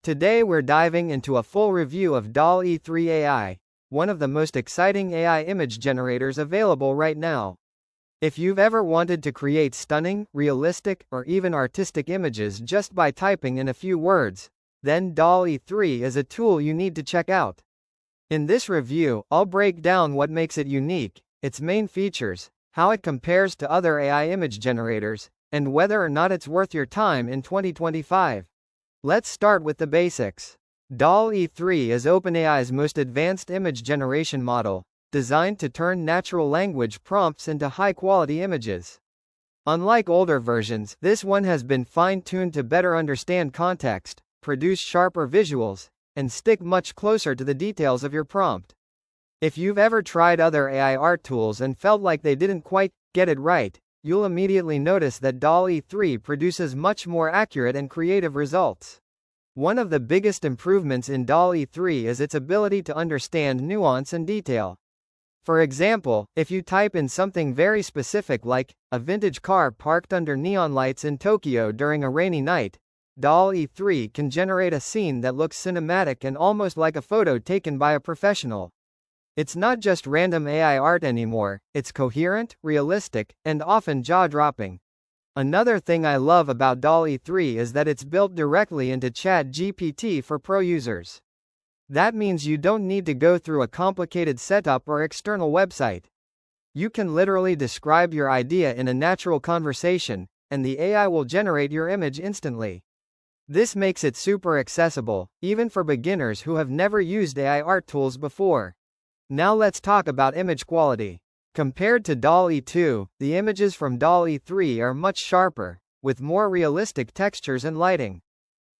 Today we're diving into a full review of DALL-E 3 AI, one of the most exciting AI image generators available right now. If you've ever wanted to create stunning, realistic, or even artistic images just by typing in a few words, then DALL-E 3 is a tool you need to check out. In this review, I'll break down what makes it unique, its main features, how it compares to other AI image generators, and whether or not it's worth your time in 2025. Let's start with the basics. DALL-E 3 is OpenAI's most advanced image generation model, designed to turn natural language prompts into high-quality images. Unlike older versions, this one has been fine-tuned to better understand context, produce sharper visuals, and stick much closer to the details of your prompt. If you've ever tried other AI art tools and felt like they didn't quite get it right, you'll immediately notice that DALL-E 3 produces much more accurate and creative results. One of the biggest improvements in DALL-E 3 is its ability to understand nuance and detail. For example, if you type in something very specific like, a vintage car parked under neon lights in Tokyo during a rainy night, DALL-E 3 can generate a scene that looks cinematic and almost like a photo taken by a professional. It's not just random AI art anymore, it's coherent, realistic, and often jaw-dropping. Another thing I love about DALL-E 3 is that it's built directly into ChatGPT for pro users. That means you don't need to go through a complicated setup or external website. You can literally describe your idea in a natural conversation, and the AI will generate your image instantly. This makes it super accessible, even for beginners who have never used AI art tools before. Now let's talk about image quality. Compared to DALL-E 2, the images from DALL-E 3 are much sharper, with more realistic textures and lighting.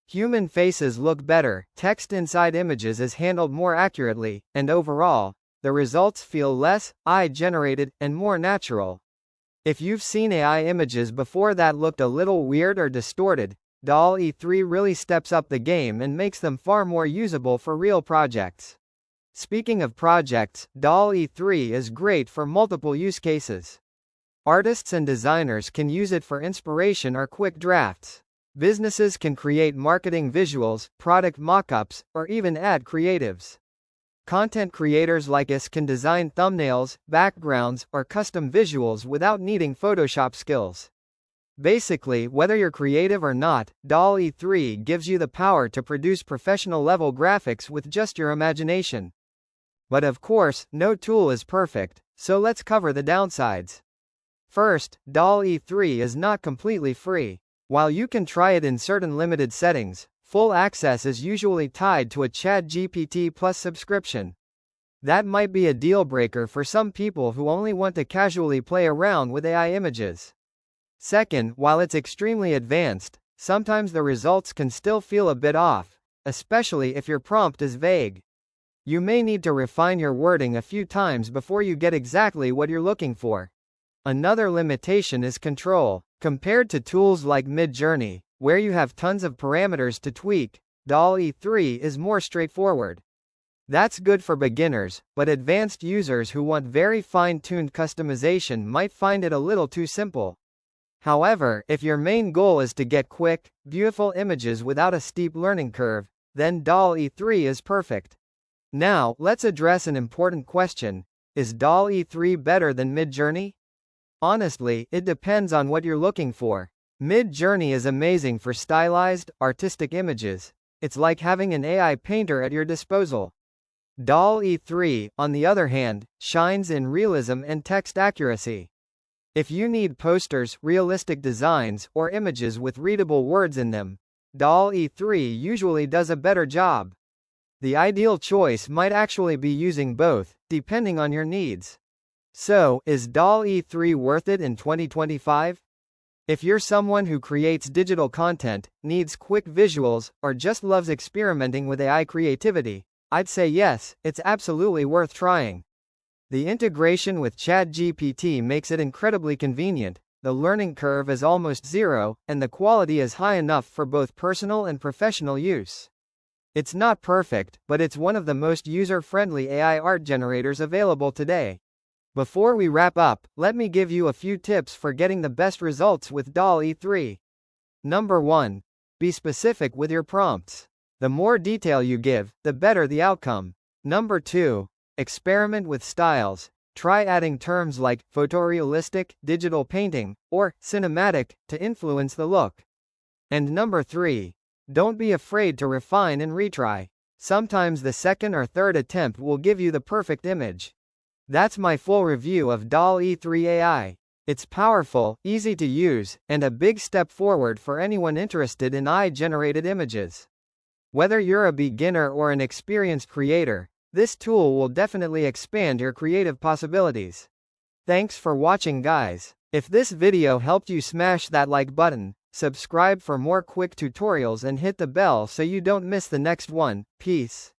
Human faces look better, text inside images is handled more accurately, and overall, the results feel less AI-generated and more natural. If you've seen AI images before that looked a little weird or distorted, DALL-E 3 really steps up the game and makes them far more usable for real projects. Speaking of projects, DALL-E 3 is great for multiple use cases. Artists and designers can use it for inspiration or quick drafts. Businesses can create marketing visuals, product mock-ups, or even ad creatives. Content creators like us can design thumbnails, backgrounds, or custom visuals without needing Photoshop skills. Basically, whether you're creative or not, DALL-E 3 gives you the power to produce professional-level graphics with just your imagination. But of course, no tool is perfect, so let's cover the downsides. First, DALL-E 3 is not completely free. While you can try it in certain limited settings, full access is usually tied to a ChatGPT Plus subscription. That might be a deal-breaker for some people who only want to casually play around with AI images. Second, while it's extremely advanced, sometimes the results can still feel a bit off, especially if your prompt is vague. You may need to refine your wording a few times before you get exactly what you're looking for. Another limitation is control. Compared to tools like Midjourney, where you have tons of parameters to tweak, DALL-E 3 is more straightforward. That's good for beginners, but advanced users who want very fine-tuned customization might find it a little too simple. However, if your main goal is to get quick, beautiful images without a steep learning curve, then DALL-E 3 is perfect. Now, let's address an important question. Is DALL-E 3 better than Midjourney? Honestly, it depends on what you're looking for. Midjourney is amazing for stylized, artistic images. It's like having an AI painter at your disposal. DALL-E 3, on the other hand, shines in realism and text accuracy. If you need posters, realistic designs, or images with readable words in them, DALL-E 3 usually does a better job. The ideal choice might actually be using both, depending on your needs. So, is DALL-E 3 worth it in 2025? If you're someone who creates digital content, needs quick visuals, or just loves experimenting with AI creativity, I'd say yes, it's absolutely worth trying. The integration with ChatGPT makes it incredibly convenient, the learning curve is almost zero, and the quality is high enough for both personal and professional use. It's not perfect, but it's one of the most user-friendly AI art generators available today. Before we wrap up, let me give you a few tips for getting the best results with DALL-E 3. Number 1. Be specific with your prompts. The more detail you give, the better the outcome. Number 2. Experiment with styles. Try adding terms like photorealistic, digital painting, or cinematic to influence the look. And number 3. Don't be afraid to refine and retry. Sometimes the second or third attempt will give you the perfect image. That's my full review of DALL-E 3 AI. It's powerful, easy to use, and a big step forward for anyone interested in AI-generated images. Whether you're a beginner or an experienced creator, this tool will definitely expand your creative possibilities. Thanks for watching, guys. If this video helped you, smash that like button, subscribe for more quick tutorials, and hit the bell so you don't miss the next one. Peace.